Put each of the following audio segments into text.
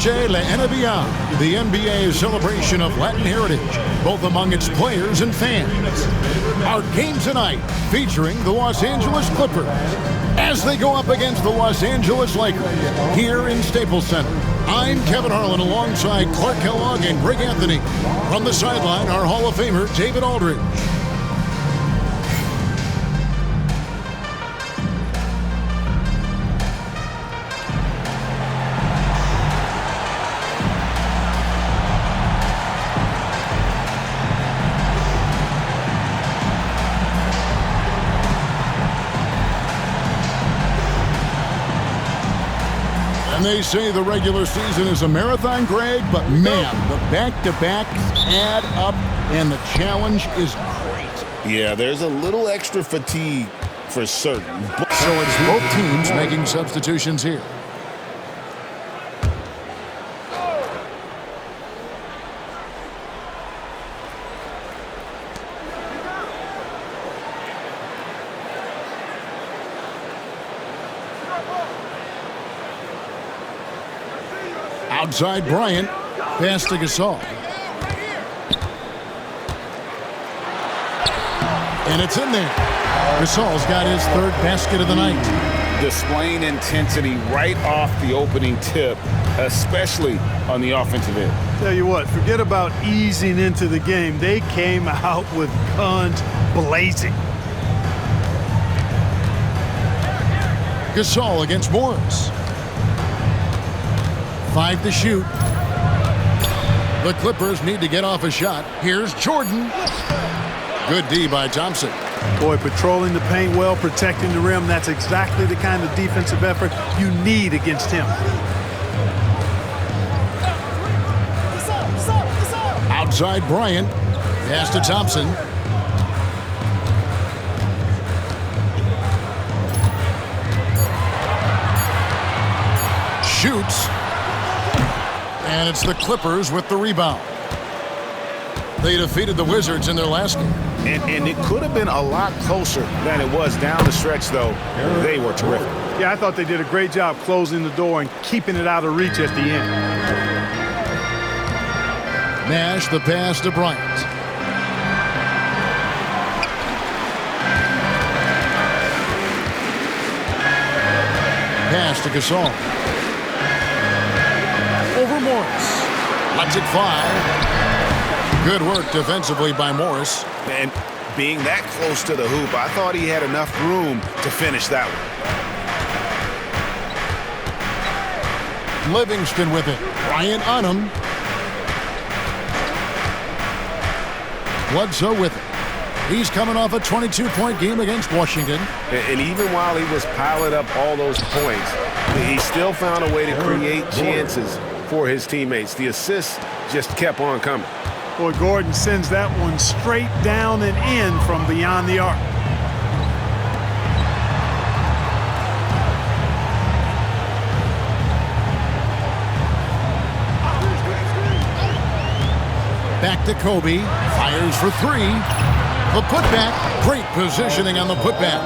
Noche La NBA, the NBA's celebration of Latin heritage, both among its players and fans. Our game tonight featuring the Los Angeles Clippers as they go up against the Los Angeles Lakers here in Staples Center. I'm Kevin Harlan alongside Clark Kellogg and Greg Anthony. From the sideline, our Hall of Famer, David Aldridge. And they say the regular season is a marathon, Greg, but man, the back-to-backs add up, and the challenge is great. Yeah, there's a little extra fatigue for certain. So it's both teams making substitutions here. Outside Bryant, pass to Gasol. And it's in there. Gasol's got his third basket of the night. Displaying intensity right off the opening tip, especially on the offensive end. Tell you what, forget about easing into the game. They came out with guns blazing. Gasol against Morris. 5 to shoot. The Clippers need to get off a shot. Here's Jordan. Good D by Thompson. Boy, patrolling the paint well, protecting the rim. That's exactly the kind of defensive effort you need against him. Outside Bryant. Pass to Thompson. Shoots. And it's the Clippers with the rebound. They defeated the Wizards in their last game. And it could have been a lot closer than it was down the stretch, though. They were terrific. Yeah, I thought they did a great job closing the door and keeping it out of reach at the end. Nash, the pass to Bryant. Pass to Gasol. Over Morris. Lets it fly. Good work defensively by Morris. And being that close to the hoop, I thought he had enough room to finish that one. Livingston with it. Bryant on him. Bledsoe with it. He's coming off a 22-point game against Washington. And even while he was piling up all those points, he still found a way to create chances for his teammates. The assists just kept on coming. Boy, Gordon sends that one straight down and in from beyond the arc. Back to Kobe. Fires for three. The putback. Great positioning on the putback.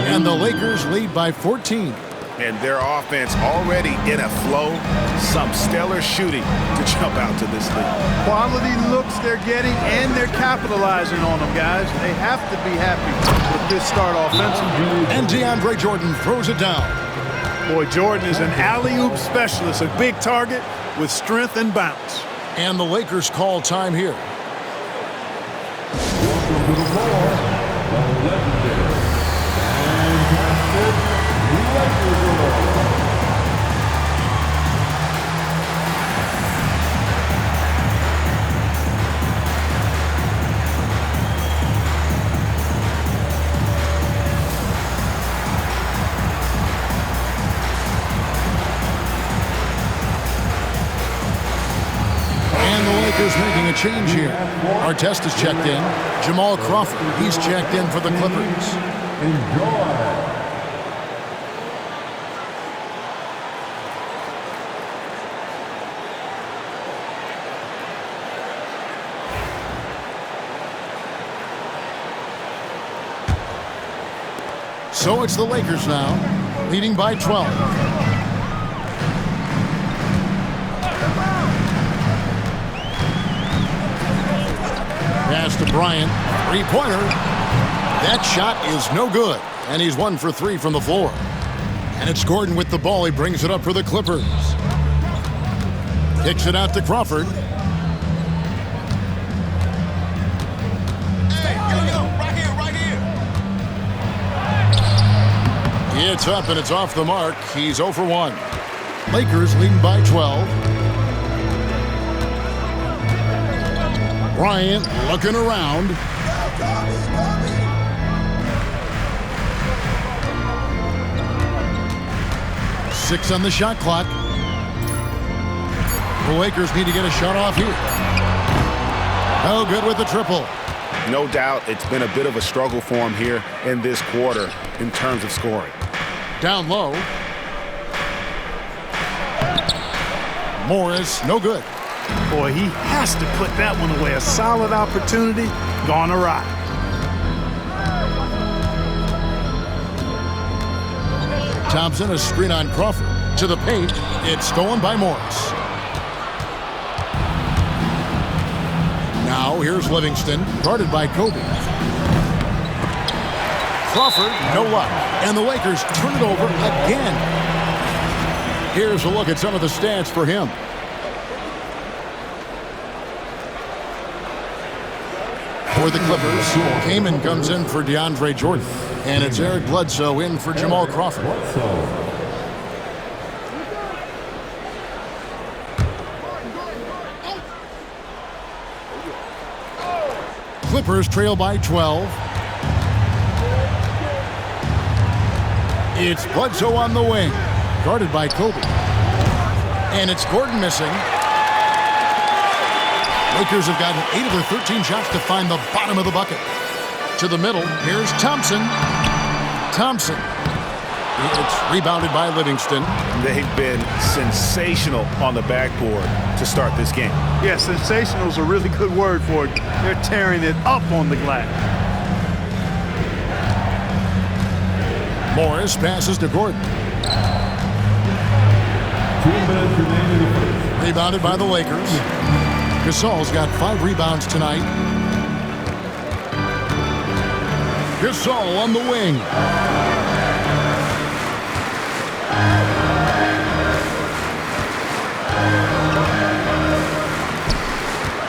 And the Lakers lead by 14. And their offense already in a flow. Some stellar shooting to jump out to this league. Quality looks they're getting, and they're capitalizing on them, guys. They have to be happy with this start offensively. And DeAndre Jordan throws it down. Boy, Jordan is an alley-oop specialist, a big target with strength and bounce. And the Lakers call time here. Welcome to the floor, the legendary fantastic Lakers. Making a change here. Artest is checked in. Jamal Crawford, he's checked in for the Clippers. Enjoy. So it's the Lakers now, leading by 12. Bryant, three-pointer. That shot is no good, and he's 1 for 3 from the floor. And it's Gordon with the ball. He brings it up for the Clippers. Kicks it out to Crawford. It's up and it's off the mark. He's 0 for 1. Lakers leading by 12. Bryant looking around. Six on the shot clock. The Lakers need to get a shot off here. Oh, good with the triple. No doubt it's been a bit of a struggle for him here in this quarter in terms of scoring. Down low. Morris, no good. Boy, he has to put that one away. A solid opportunity, gone awry. Thompson, a screen on Crawford. To the paint. It's stolen by Morris. Now, here's Livingston, guarded by Kobe. Crawford, no luck. And the Lakers turn it over again. Here's a look at some of the stats for him. For the Clippers, Kaman comes in for DeAndre Jordan. And it's Eric Bledsoe in for Jamal Crawford. Clippers trail by 12. It's Bledsoe on the wing, guarded by Kobe. And it's Gordon missing. Lakers have gotten 8 of their 13 shots to find the bottom of the bucket. To the middle, here's Thompson. Thompson. It's rebounded by Livingston. They've been sensational on the backboard to start this game. Yeah, sensational is a really good word for it. They're tearing it up on the glass. Morris passes to Gordon. 2 minutes remaining in the first. Rebounded by the Lakers. Gasol's got 5 rebounds tonight. Gasol on the wing.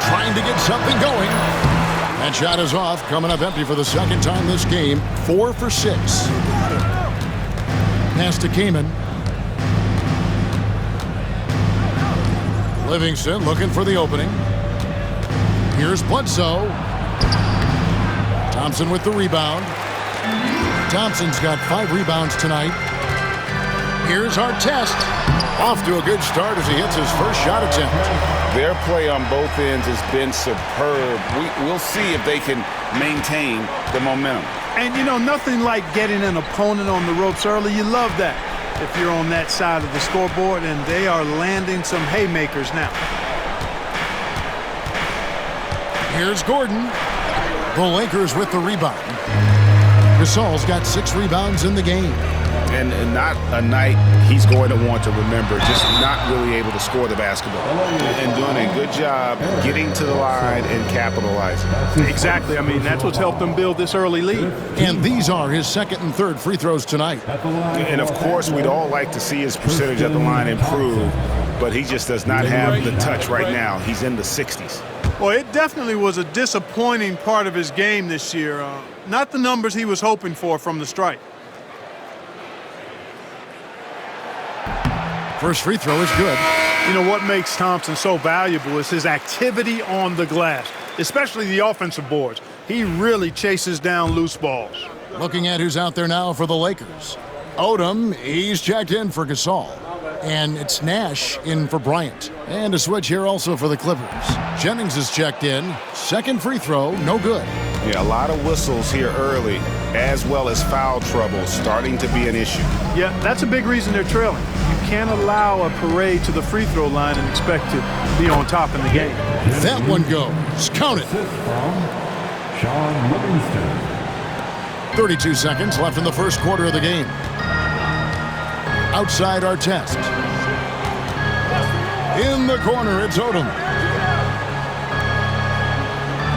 Trying to get something going. That shot is off, coming up empty for the second time this game. 4 for 6. Pass to Kaman. Livingston looking for the opening. Here's Bledsoe. Thompson with the rebound. Thompson's got 5 rebounds tonight. Here's Artest. Off to a good start as he hits his first shot attempt. Their play on both ends has been superb. We'll see if they can maintain the momentum. And, you know, nothing like getting an opponent on the ropes early. You love that if you're on that side of the scoreboard, and they are landing some haymakers now. Here's Gordon. The Lakers with the rebound. Gasol's got 6 rebounds in the game. And not a night he's going to want to remember, just not really able to score the basketball. And doing a good job getting to the line and capitalizing. Exactly. I mean, that's what's helped them build this early lead. And these are his second and third free throws tonight. And, of course, we'd all like to see his percentage at the line improve, but he just does not have the touch right now. He's in the 60s. Well, it definitely was a disappointing part of his game this year. Not the numbers he was hoping for from the stripe. First free throw is good. You know, what makes Thompson so valuable is his activity on the glass, especially the offensive boards. He really chases down loose balls. Looking at who's out there now for the Lakers. Odom, he's checked in for Gasol. And it's Nash in for Bryant. And a switch here also for the Clippers. Jennings is checked in. Second free throw, no good. Yeah, a lot of whistles here early, as well as foul trouble starting to be an issue. Yeah, that's a big reason they're trailing. You can't allow a parade to the free throw line and expect to be on top in the game. That one goes. Count it. Shaun Livingston. 32 seconds left in the first quarter of the game. Outside Artest. In the corner, it's Odom.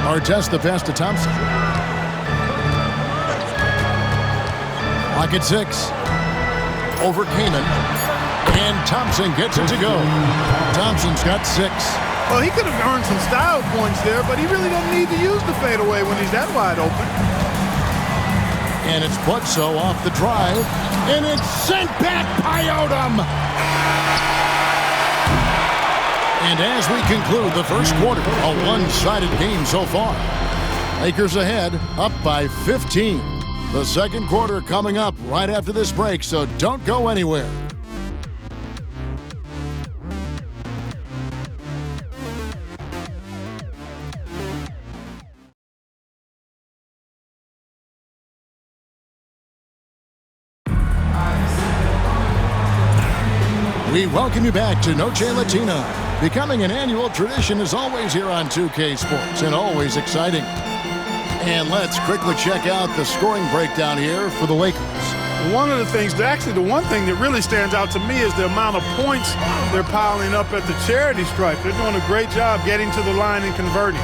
Artest the pass to Thompson. Lock at 6. Over Kaman. And Thompson gets it to go. Thompson's got 6. Well, he could have earned some style points there, but he really doesn't need to use the fadeaway when he's that wide open. And it's Bledsoe off the drive. And it's sent back by Odom. And as we conclude the first quarter, a one-sided game so far. Lakers ahead, up by 15. The second quarter coming up right after this break, so don't go anywhere. We welcome you back to Noche Latina. Becoming an annual tradition is always here on 2K Sports and always exciting. And let's quickly check out the scoring breakdown here for the Lakers. One of the things, actually the one thing that really stands out to me is the amount of points they're piling up at the charity stripe. They're doing a great job getting to the line and converting.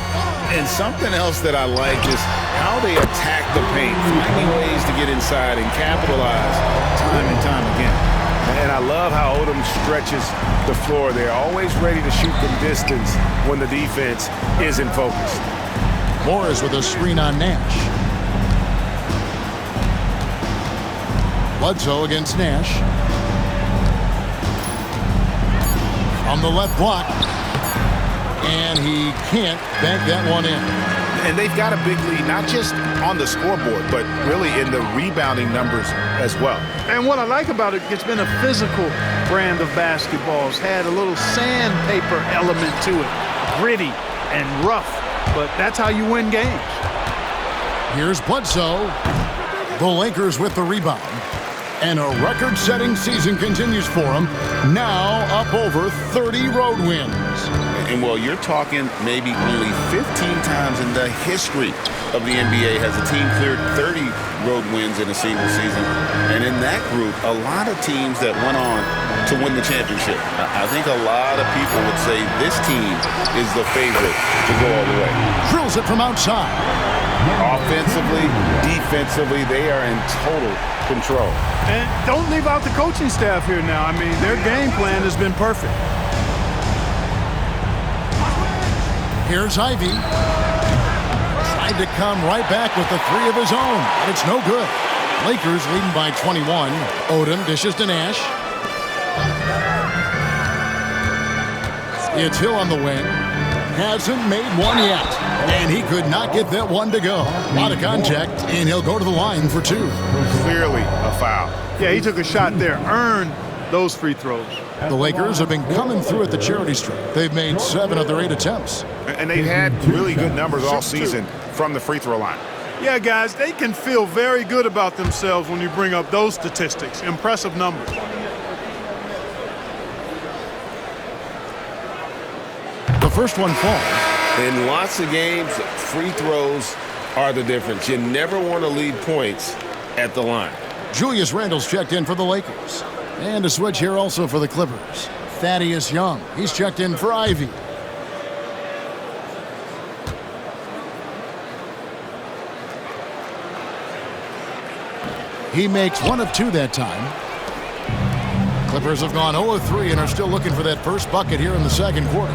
And something else that I like is how they attack the paint, finding ways to get inside and capitalize time and time again. And I love how Odom stretches the floor. They're always ready to shoot from distance when the defense isn't focused. Morris with a screen on Nash. Bledsoe against Nash. On the left block. And he can't bank that one in. And they've got a big lead, not just on the scoreboard, but really in the rebounding numbers as well. And what I like about it, it's been a physical brand of basketball. It's had a little sandpaper element to it. Gritty and rough, but that's how you win games. Here's Bledsoe. The Lakers with the rebound. And a record-setting season continues for them. Now up over 30 road wins. And well, you're talking maybe only 15 times in the history of the NBA has a team cleared 30 road wins in a single season. And in that group, a lot of teams that went on to win the championship. I think a lot of people would say this team is the favorite to go all the way. Drills it from outside. Offensively, defensively, they are in total control. And don't leave out the coaching staff here now. I mean, their game plan has been perfect. Here's Ivy. Tried to come right back with the three of his own, but it's no good. Lakers leading by 21. Odom dishes to Nash. It's Hill on the wing. Hasn't made one yet. And he could not get that one to go. A lot of contact, and he'll go to the line for 2. Clearly a foul. Yeah, he took a shot there. Earned those free throws. The Lakers have been coming through at the charity stripe. They've made 7 of their 8 attempts. And they've had really good numbers all season from the free throw line. Yeah, guys, they can feel very good about themselves when you bring up those statistics. Impressive numbers. The first one falls. In lots of games, free throws are the difference. You never want to leave points at the line. Julius Randle's checked in for the Lakers. And a switch here also for the Clippers. Thaddeus Young, he's checked in for Ivy. He makes 1 of 2 that time. Clippers have gone 0 of 3 and are still looking for that first bucket here in the second quarter.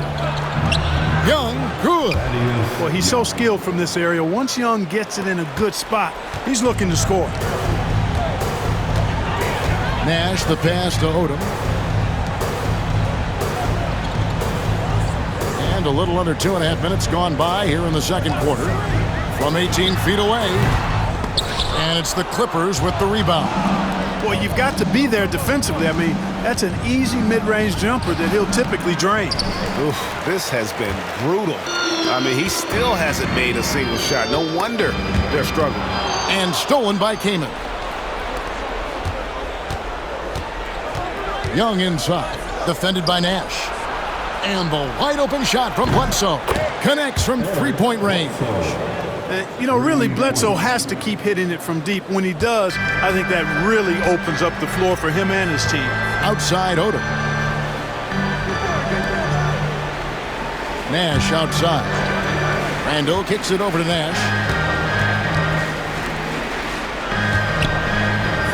Young, good. Well, he's so skilled from this area. Once Young gets it in a good spot, he's looking to score. Nash, the pass to Odom. And a little under 2.5 minutes gone by here in the second quarter. From 18 feet away. And it's the Clippers with the rebound. Well, you've got to be there defensively. I mean, that's an easy mid-range jumper that he'll typically drain. Oof, this has been brutal. I mean, he still hasn't made a single shot. No wonder they're struggling. And stolen by Kaman. Young inside, defended by Nash. And the wide open shot from Bledsoe. Connects from three-point range. You know, really, Bledsoe has to keep hitting it from deep. When he does, I think that really opens up the floor for him and his team. Outside Odom. Nash outside. Randall kicks it over to Nash.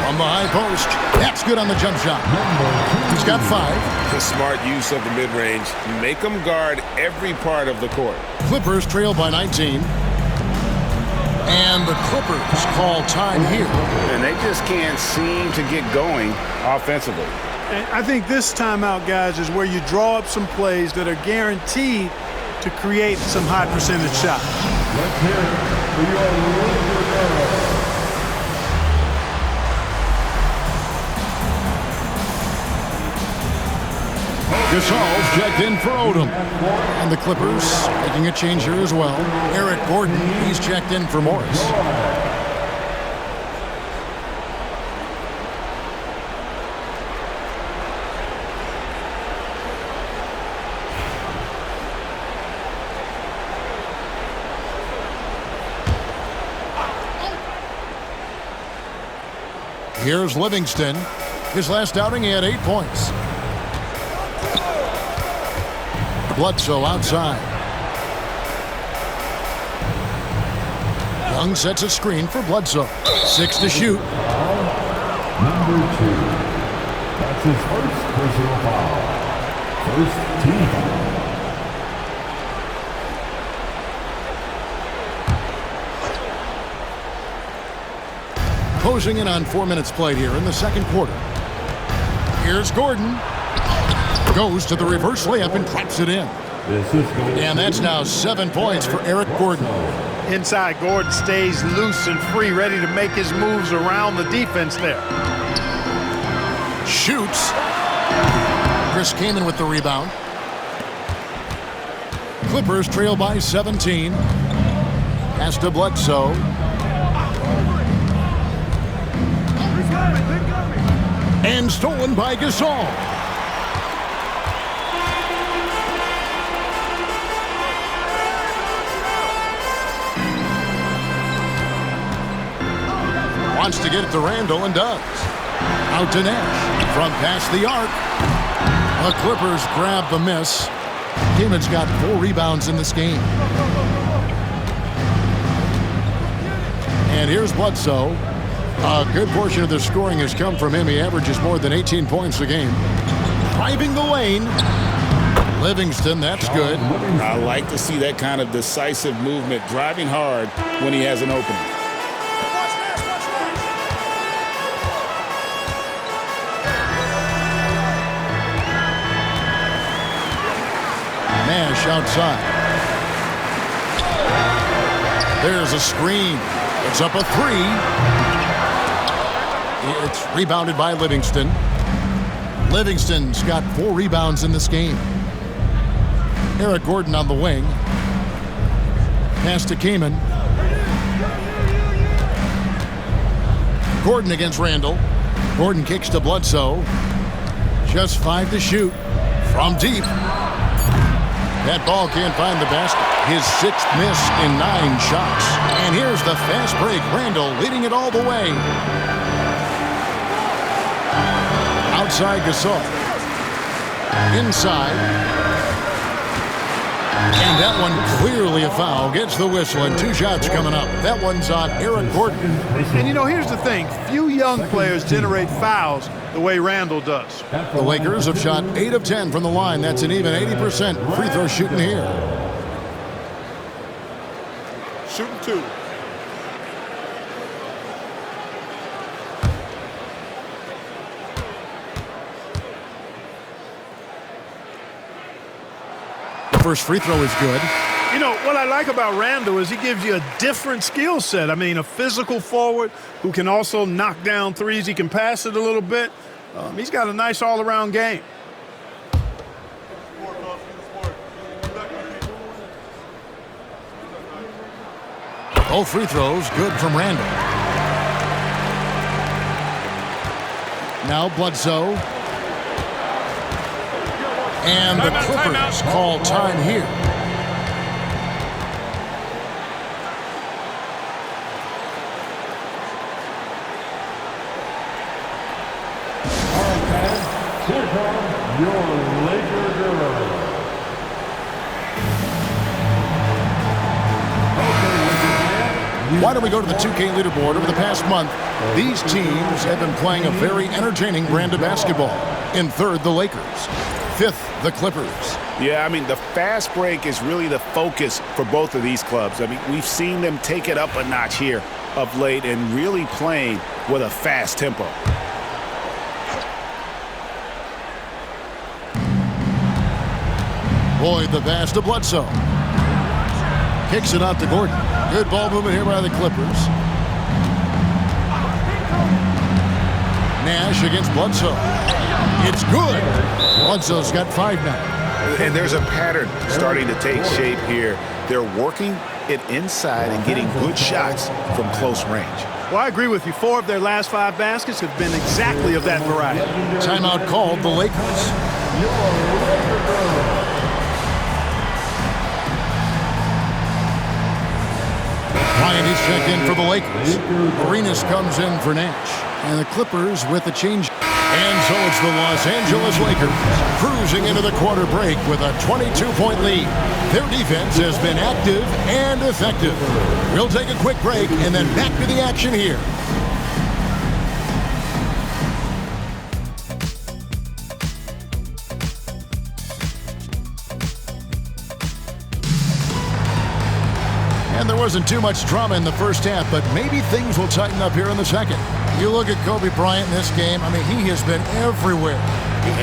From the high post. That's good on the jump shot. He's got 5. The smart use of the mid-range. Make them guard every part of the court. Clippers trail by 19. And the Clippers call time here. And they just can't seem to get going offensively. And I think this timeout, guys, is where you draw up some plays that are guaranteed to create some high percentage shots. Let's hear it for your Laker girls. Gasol's checked in for Odom. And the Clippers making a change here as well. Eric Gordon, he's checked in for Morris. Here's Livingston. His last outing, he had 8 points. Bledsoe outside. Young sets a screen for Bledsoe. 6 to shoot. Number 2. That's his first personal foul. First team foul. Closing in on 4 minutes played here in the second quarter. Here's Gordon. Goes to the reverse layup and traps it in. And that's now 7 points for Eric Gordon. Inside, Gordon stays loose and free, ready to make his moves around the defense there. Shoots. Chris Kaman with the rebound. Clippers trail by 17. Pass to Bledsoe. And stolen by Gasol. Wants to get it to Randall and does. Out to Nash. From past the arc. The Clippers grab the miss. Kaman's got 4 rebounds in this game. And here's Bledsoe. A good portion of the scoring has come from him. He averages more than 18 points a game. Driving the lane. Livingston, that's good. I like to see that kind of decisive movement, driving hard when he has an opening. Nash outside. There's a screen. It's up a 3. It's rebounded by Livingston. Livingston's got 4 rebounds in this game. Eric Gordon on the wing. Pass to Kaman. Gordon against Randall. Gordon kicks to Bledsoe. Just 5 to shoot. From deep. That ball can't find the basket. His 6th miss in 9 shots. And here's the fast break. Randall leading it all the way. Outside Gasol. Inside. And that one clearly a foul. Gets the whistle and 2 shots coming up. That one's on Eric Gordon. And you know, here's the thing. Few young players generate fouls the way Randall does. The Lakers have shot 8 of 10 from the line. That's an even 80% free throw shooting here. Shooting 2. First free throw is good. You know, what I like about Randall is he gives you a different skill set. I mean, a physical forward who can also knock down threes. He can pass it a little bit. He's got a nice all-around game. Both free throws good from Randall. Now Bledsoe. And the Clippers call time here. Here come your Laker girls. Why don't we go to the 2K leaderboard? Over the past month, these teams have been playing a very entertaining brand of basketball. In third, the Lakers. Fifth, the Clippers. Yeah, I mean, the fast break is really the focus for both of these clubs. I mean, we've seen them take it up a notch here of late and really playing with a fast tempo. Boyd the pass to Bledsoe. Kicks it out to Gordon. Good ball movement here by the Clippers. Nash against Bledsoe. It's good. Bledsoe's got 5 now. And there's a pattern starting to take shape here. They're working it inside and getting good shots from close range. Well, I agree with you. 4 of their last 5 baskets have been exactly of that variety. Timeout called the Lakers. Bryant is checked in for the Lakers. Arenas comes in for Nash. And the Clippers with a change. And so it's the Los Angeles Lakers cruising into the quarter break with a 22-point lead. Their defense has been active and effective. We'll take a quick break and then back to the action here. And there wasn't too much drama in the first half, but maybe things will tighten up here in the second. You look at Kobe Bryant in this game, I mean, he has been everywhere.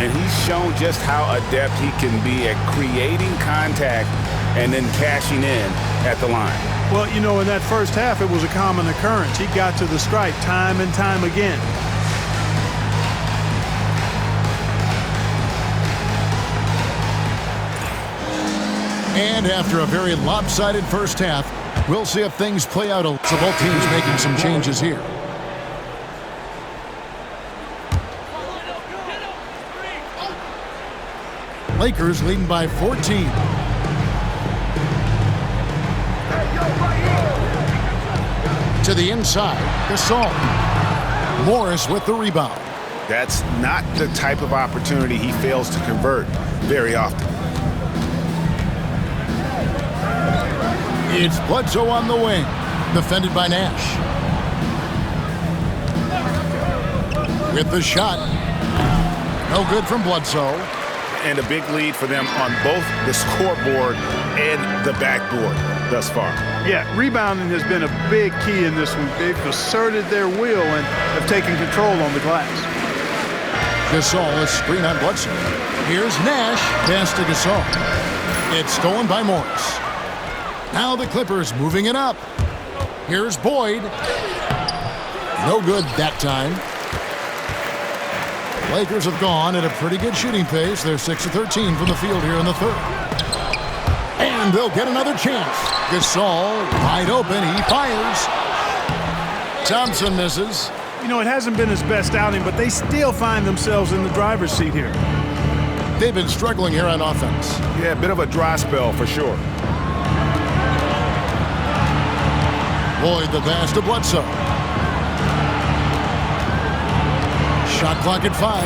And he's shown just how adept he can be at creating contact and then cashing in at the line. Well, you know, in that first half, it was a common occurrence. He got to the stripe time and time again. And after a very lopsided first half, we'll see if things play out. So both teams making some changes here. Lakers leading by 14. To the inside, Gasol. Morris with the rebound. That's not the type of opportunity he fails to convert very often. It's Bledsoe on the wing, defended by Nash. With the shot. No good from Bledsoe. And a big lead for them on both the scoreboard and the backboard thus far. Yeah, rebounding has been a big key in this one. They've asserted their will and have taken control on the glass. Gasol is screen on Bledsoe. Here's Nash, pass to Gasol. It's stolen by Morris. Now the Clippers moving it up. Here's Boyd. No good that time. Lakers have gone at a pretty good shooting pace. They're 6 of 13 from the field here in the third. And they'll get another chance. Gasol wide open. He fires. Thompson misses. You know, it hasn't been his best outing, but they still find themselves in the driver's seat here. They've been struggling here on offense. Yeah, a bit of a dry spell for sure. Boyd the pass to Bledsoe. Shot clock at 5.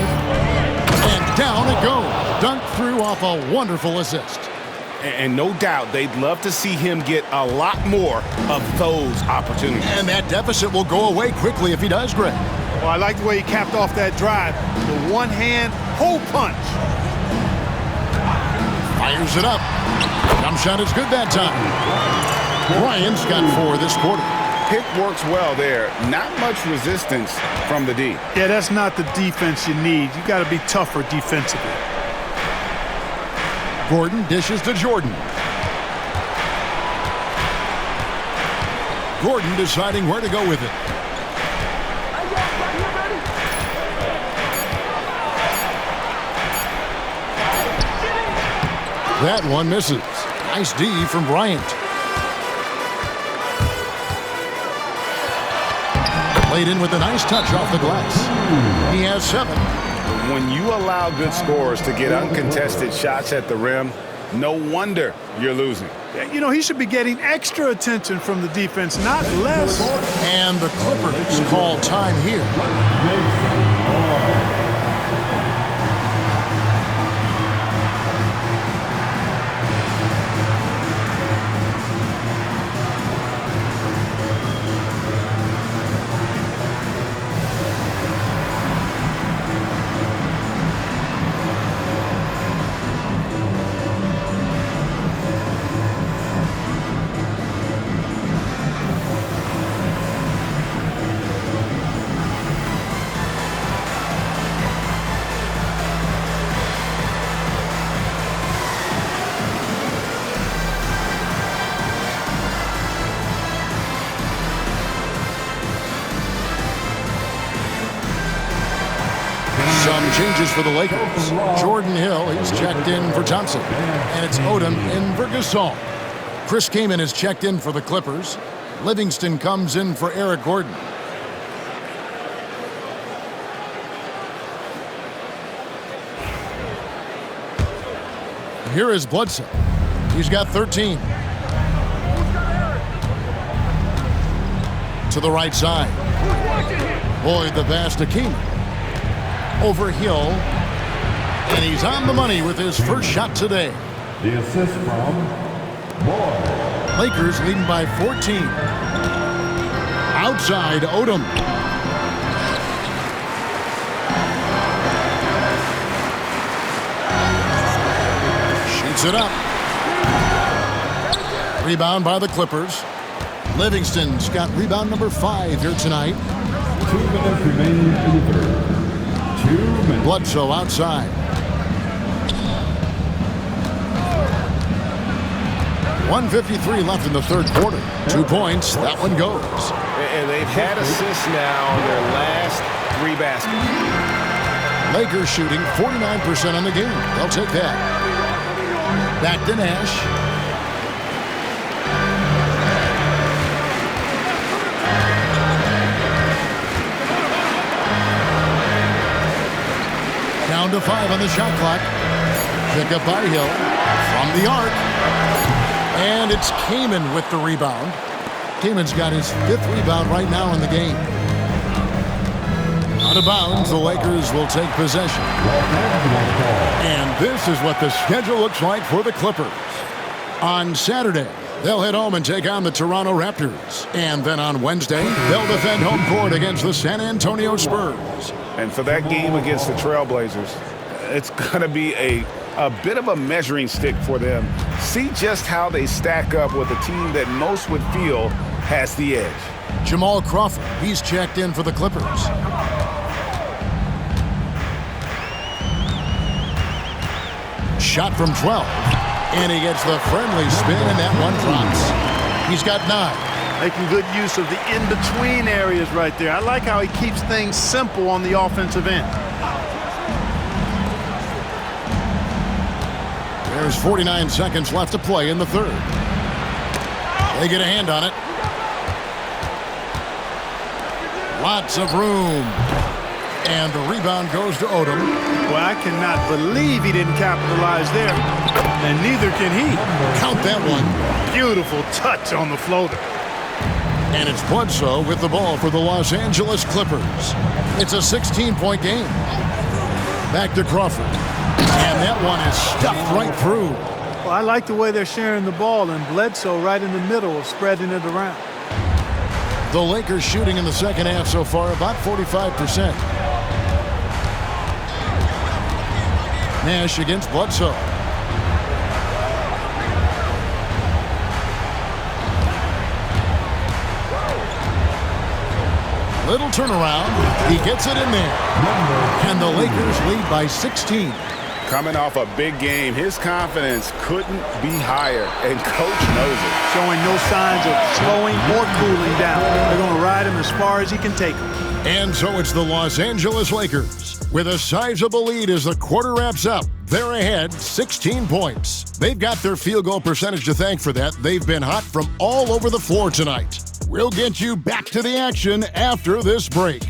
And down it goes. Dunked through off a wonderful assist. And no doubt they'd love to see him get a lot more of those opportunities. And that deficit will go away quickly if he does, Greg. Well, I like the way he capped off that drive. The one-hand hole punch. Fires it up. Jump shot is good that time. Bryant's got 4 this quarter. Pick works well there. Not much resistance from the D. Yeah, that's not the defense you need. You got to be tougher defensively. Gordon dishes to Jordan. Gordon deciding where to go with it. That one misses. Nice D from Bryant. Played in with a nice touch off the glass. He has 7. When you allow good scorers to get uncontested shots at the rim, no wonder you're losing. You know, he should be getting extra attention from the defense, not less. And the Clippers call time here. Some changes for the Lakers. Jordan Hill, he's checked in for Thompson. And it's Odom in for Gasol. Chris Kaman is checked in for the Clippers. Livingston comes in for Eric Gordon. Here is Bledsoe. He's got 13. To the right side. Boyd the pass to Kaman. Over Hill. And he's on the money with his first shot today. The assist from Boyd. Lakers leading by 14. Outside, Odom. Shoots it up. Rebound by the Clippers. Livingston's got rebound number 5 here tonight. 2 minutes remaining in the third. 2 minutes. Bledsoe outside. .153 left in the third quarter. 2 points. That one goes. And they've had assists now on their last 3 baskets. Lakers shooting 49% on the game. They'll take that. Back to Nash. Down to 5 on the shot clock. Pick up by Hill from the arc. And it's Kaman with the rebound. Kaman's got his 5th rebound right now in the game. Out of bounds, the Lakers will take possession. And this is what the schedule looks like for the Clippers. On Saturday, they'll head home and take on the Toronto Raptors. And then on Wednesday, they'll defend home court against the San Antonio Spurs. And for that game against the Trailblazers, it's going to be a bit of a measuring stick for them. See just how they stack up with a team that most would feel has the edge. Jamal Crawford, he's checked in for the Clippers. Shot from 12. And he gets the friendly spin, and that one drops. He's got 9. Making good use of the in-between areas right there. I like how he keeps things simple on the offensive end. There's 49 seconds left to play in the third. They get a hand on it. Lots of room. And the rebound goes to Odom. Well, I cannot believe he didn't capitalize there. And neither can he. Count that one. Beautiful touch on the floater. And it's Bledsoe with the ball for the Los Angeles Clippers. It's a 16-point game. Back to Crawford. And that one is stuffed right through. Well, I like the way they're sharing the ball, and Bledsoe right in the middle of spreading it around. The Lakers shooting in the second half so far about 45%. Nash against Bledsoe. Little turnaround. He gets it in there. And the Lakers lead by 16. Coming off a big game, his confidence couldn't be higher, and Coach knows it. Showing no signs of slowing or cooling down. They're going to ride him as far as he can take him. And so it's the Los Angeles Lakers with a sizable lead as the quarter wraps up. They're ahead 16 points. They've got their field goal percentage to thank for that. They've been hot from all over the floor tonight. We'll get you back to the action after this break.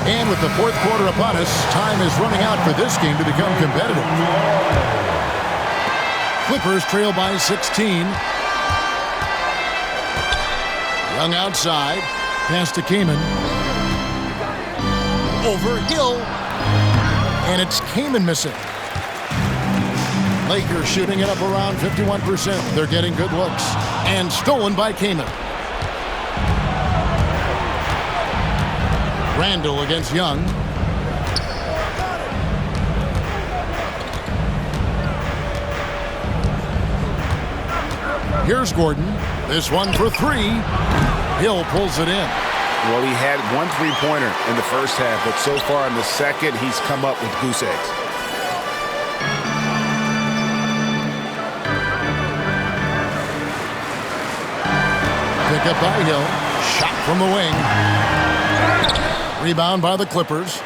And with the fourth quarter upon us, time is running out for this game to become competitive. Clippers trail by 16. Young outside. Pass to Kaman. Over Hill. And it's Kaman missing. Lakers shooting it up around 51%. They're getting good looks. And stolen by Kaman. Randall against Young. Here's Gordon. This one for 3. Hill pulls it in. Well, he had 1 3-pointer in the first half, but so far in the second, he's come up with goose eggs. Pick up by Hill. Shot from the wing. Rebound by the Clippers.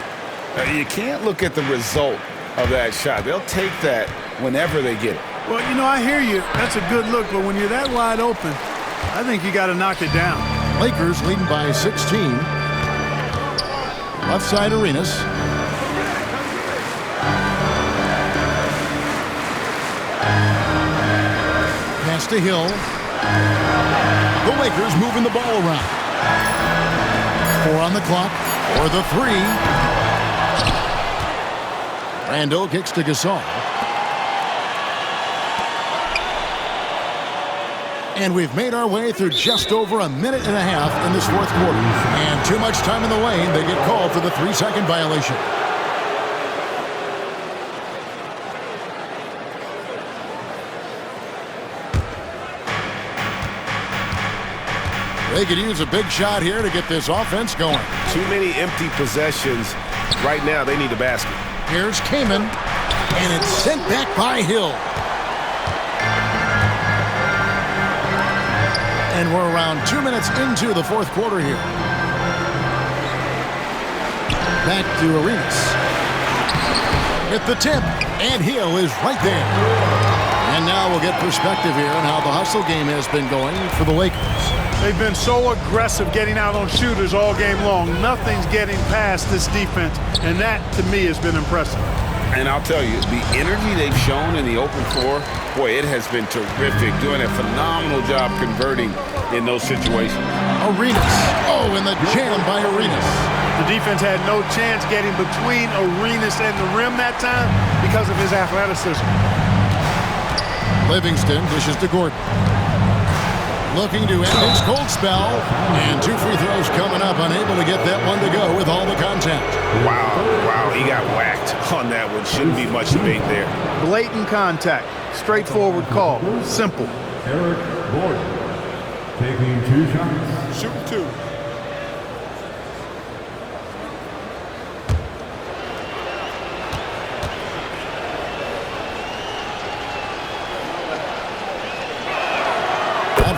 You can't look at the result of that shot. They'll take that whenever they get it. Well, you know, I hear you. That's a good look, but when you're that wide open, I think you got to knock it down. Lakers leading by 16. Left side Arenas. Pass to Hill. The Lakers moving the ball around. 4 on the clock for the 3. Randall kicks to Gasol. And we've made our way through just over a minute and a half in this fourth quarter. And too much time in the lane. They get called for the 3-second violation. They could use a big shot here to get this offense going. Too many empty possessions. Right now, they need a basket. Here's Kaman, and it's sent back by Hill. And we're around 2 minutes into the fourth quarter here. Back to Arenas. Hit the tip, and Hill is right there. And now we'll get perspective here on how the hustle game has been going for the Lakers. They've been so aggressive getting out on shooters all game long. Nothing's getting past this defense, and that, to me, has been impressive. And I'll tell you, the energy they've shown in the open floor, boy, it has been terrific. Doing a phenomenal job converting in those situations. Arenas. Oh, and the jam by Arenas. The defense had no chance getting between Arenas and the rim that time because of his athleticism. Livingston dishes to Gordon. Looking to end his cold spell. And 2 free throws coming up. Unable to get that one to go with all the contact. Wow, he got whacked on that one. Shouldn't be much debate there. Blatant contact. Straightforward call. Simple. Eric Gordon taking 2 shots. Shoot 2.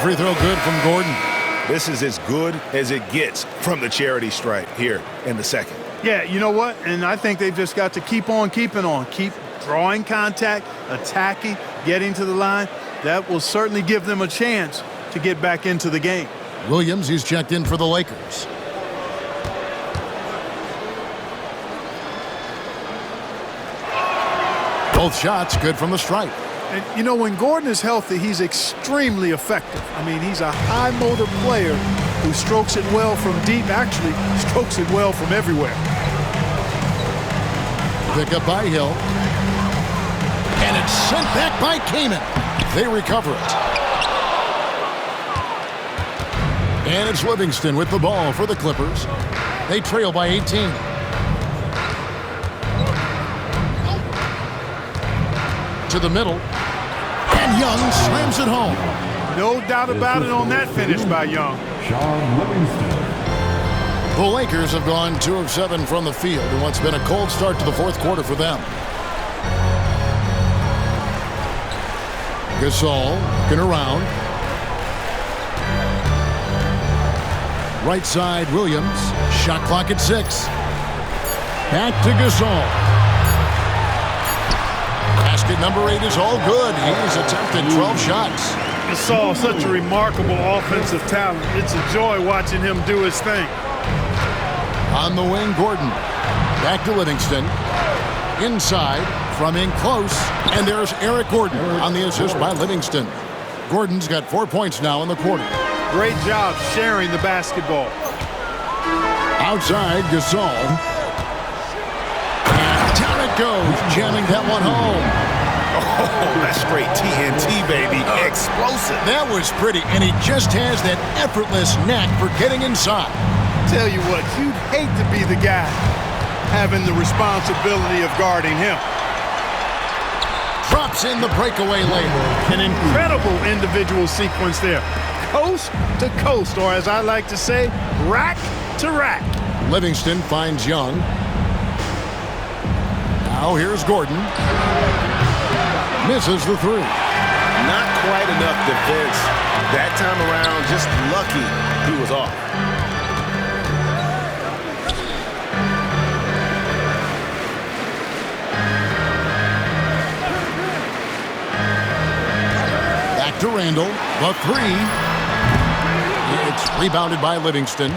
Free throw good from Gordon. This is as good as it gets from the charity stripe here in the second. Yeah, you know what? And I think they've just got to keep on keeping on. Keep drawing contact, attacking, getting to the line. That will certainly give them a chance to get back into the game. Williams, he's checked in for the Lakers. Both shots good from the stripe. And, you know, when Gordon is healthy, he's extremely effective. I mean, he's a high-motor player who strokes it well from deep, actually strokes it well from everywhere. Pick up by Hill. And it's sent back by Kaman. They recover it. And it's Livingston with the ball for the Clippers. They trail by 18. To the middle. And Young slams it home. No doubt about it on that finish by Young. Sean Livingston. The Lakers have gone 2 of 7 from the field in what's been a cold start to the fourth quarter for them. Gasol looking around. Right side, Williams. Shot clock at 6. Back to Gasol. Basket number 8 is all good. He's attempted 12 shots. Gasol, such a remarkable offensive talent. It's a joy watching him do his thing. On the wing, Gordon. Back to Livingston. Inside, from in close. And there's Eric Gordon on the assist by Livingston. Gordon's got 4 points now in the quarter. Great job sharing the basketball. Outside, Gasol. And down it goes, jamming that one home. Oh, that's straight TNT, baby. Explosive. That was pretty, and he just has that effortless knack for getting inside. Tell you what, you'd hate to be the guy having the responsibility of guarding him. Drops in the breakaway layup. An incredible individual sequence there. Coast to coast, or as I like to say, rack to rack. Livingston finds Young. Now here's Gordon. Misses the 3. Not quite enough defense. That time around, just lucky he was off. Back to Randall. The three. It's rebounded by Livingston.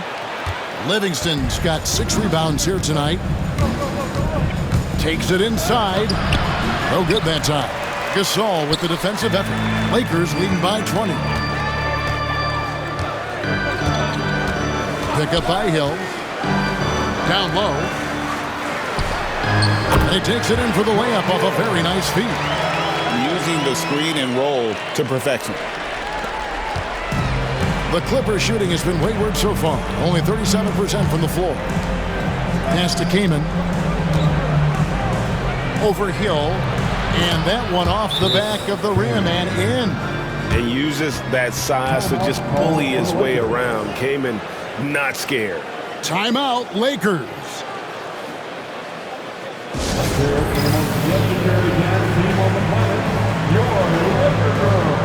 Livingston's got 6 rebounds here tonight. Takes it inside. No good that time. Gasol with the defensive effort. Lakers leading by 20. Pick up by Hill. Down low. And he takes it in for the layup off a very nice feed. Using the screen and roll to perfection. The Clippers shooting has been wayward so far. Only 37% from the floor. Pass to Kaman. Over Hill. And that one off the back of the rim and in. And uses that size to just bully his way around. Kaman not scared. Timeout, Lakers. Here for the most legendary dance team on the planet, your Laker Girls.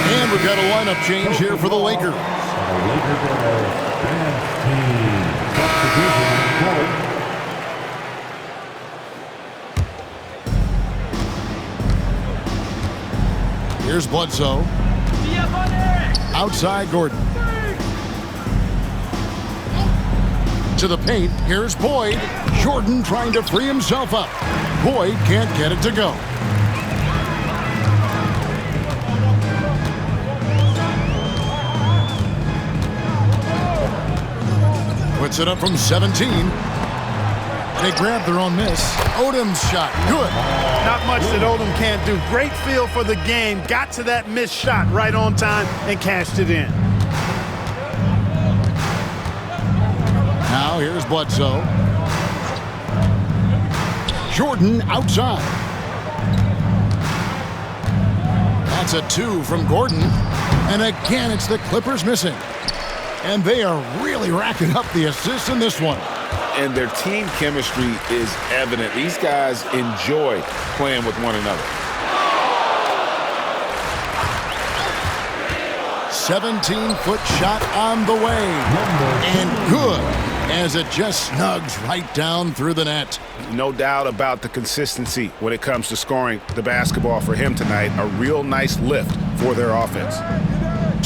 And we've got a lineup change here for the Lakers. The Laker Girls dance team. Substitution on court. Here's Bledsoe. Outside Gordon. To the paint. Here's Boyd. Jordan trying to free himself up. Boyd can't get it to go. Puts it up from 17. They grab their own miss. Odom's shot. Good. Not much that Odom can't do. Great feel for the game. Got to that missed shot right on time and cashed it in. Now here's Bledsoe. Jordan outside. That's a 2 from Gordon. And again, it's the Clippers missing. And they are really racking up the assists in this one. And their team chemistry is evident. These guys enjoy playing with one another. 17-foot shot on the way. And good, as it just snugs right down through the net. No doubt about the consistency when it comes to scoring the basketball for him tonight. A real nice lift for their offense.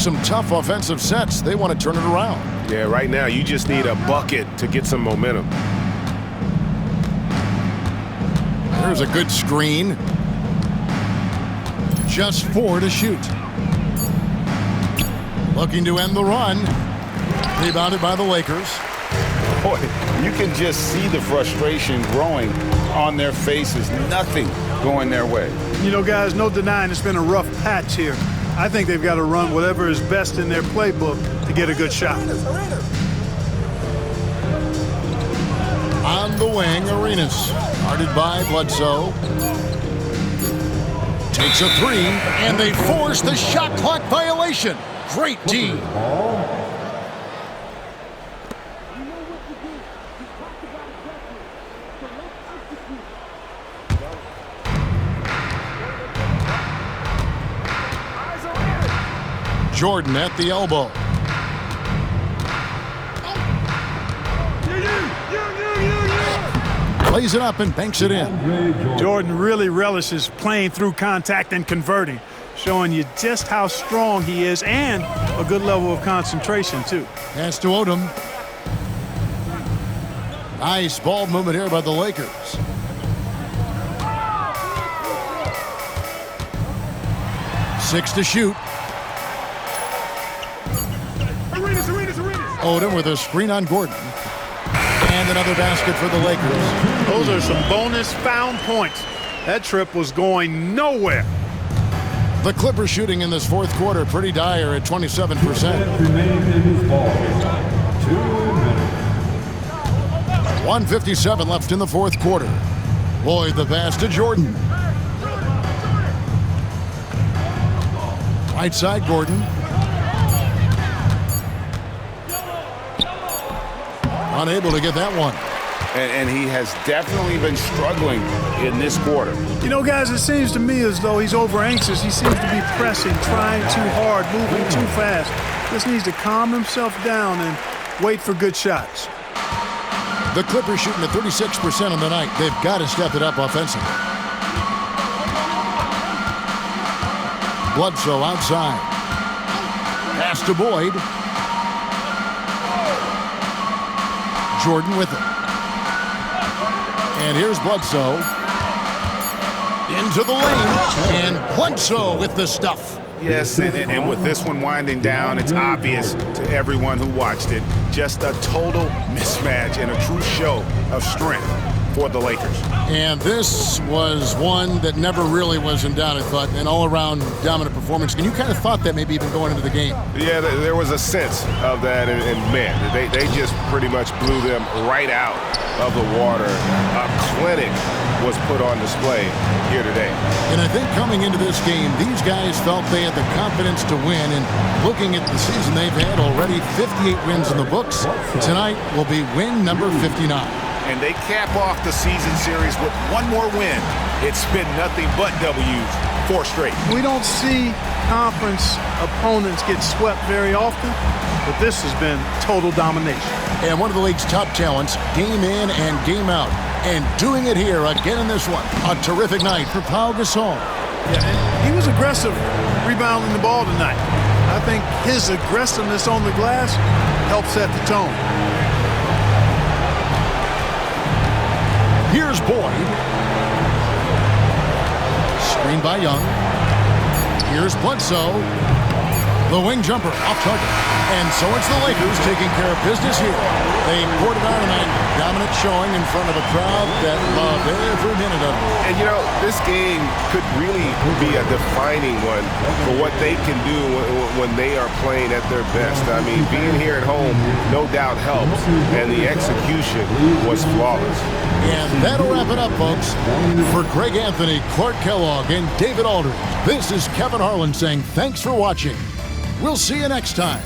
Some tough offensive sets. They want to turn it around. Yeah, right now you just need a bucket to get some momentum. There's a good screen. Just 4 to shoot. Looking to end the run. Rebounded by the Lakers. Boy, you can just see the frustration growing on their faces. Nothing going their way. You know, guys, no denying it's been a rough patch here. I think they've got to run whatever is best in their playbook to get a good shot. On the wing, Arenas. Guarded by Bledsoe. Takes a 3, and they force the shot clock violation. Great D. Jordan at the elbow. Plays it up and banks it in. Jordan really relishes playing through contact and converting, showing you just how strong he is and a good level of concentration, too. Pass to Odom. Nice ball movement here by the Lakers. Six to shoot. Odom with a screen on Gordon. And another basket for the Lakers. Those are some bonus found points. That trip was going nowhere. The Clippers shooting in this fourth quarter pretty dire at 27%. Remains in this ball game. 2 minutes. 1:57 left in the fourth quarter. Boyd the pass to Jordan. Right side, Gordon. Unable to get that one. And he has definitely been struggling in this quarter. You know, guys, it seems to me as though he's over anxious. He seems to be pressing, trying too hard, moving too fast. Just needs to calm himself down and wait for good shots. The Clippers shooting at 36% on the night. They've got to step it up offensively. Bledsoe outside. Pass to Boyd. Jordan with it. And here's Bledsoe. Into the lane. And Bledsoe with the stuff. Yes, and with this one winding down, it's obvious to everyone who watched it. Just a total mismatch and a true show of strength for the Lakers. And this was one that never really was in doubt, I thought, an all-around dominant performance. And you kind of thought that maybe even going into the game. Yeah, there was a sense of that, and man, they just pretty much blew them right out of the water. A clinic was put on display here today. And I think coming into this game, these guys felt they had the confidence to win. And looking at the season they've had already, 58 wins in the books. Tonight will be win number 59. And they cap off the season series with one more win. It's been nothing but W's, 4 straight. We don't see conference opponents get swept very often, but this has been total domination. And one of the league's top talents, game in and game out. And doing it here again in this one. A terrific night for Pau Gasol. Yeah, and he was aggressive rebounding the ball tonight. I think his aggressiveness on the glass helped set the tone. Here's Boyd. Screen by Young. Here's Bledsoe. The wing jumper off target. And so it's the Lakers taking care of business here. They poured it on tonight. Dominant showing in front of a crowd that loved every minute of it. And, you know, this game could really be a defining one for what they can do when they are playing at their best. I mean, being here at home no doubt helps, and the execution was flawless. And that'll wrap it up, folks. For Greg Anthony, Clark Kellogg, and David Aldridge, this is Kevin Harlan saying thanks for watching. We'll see you next time.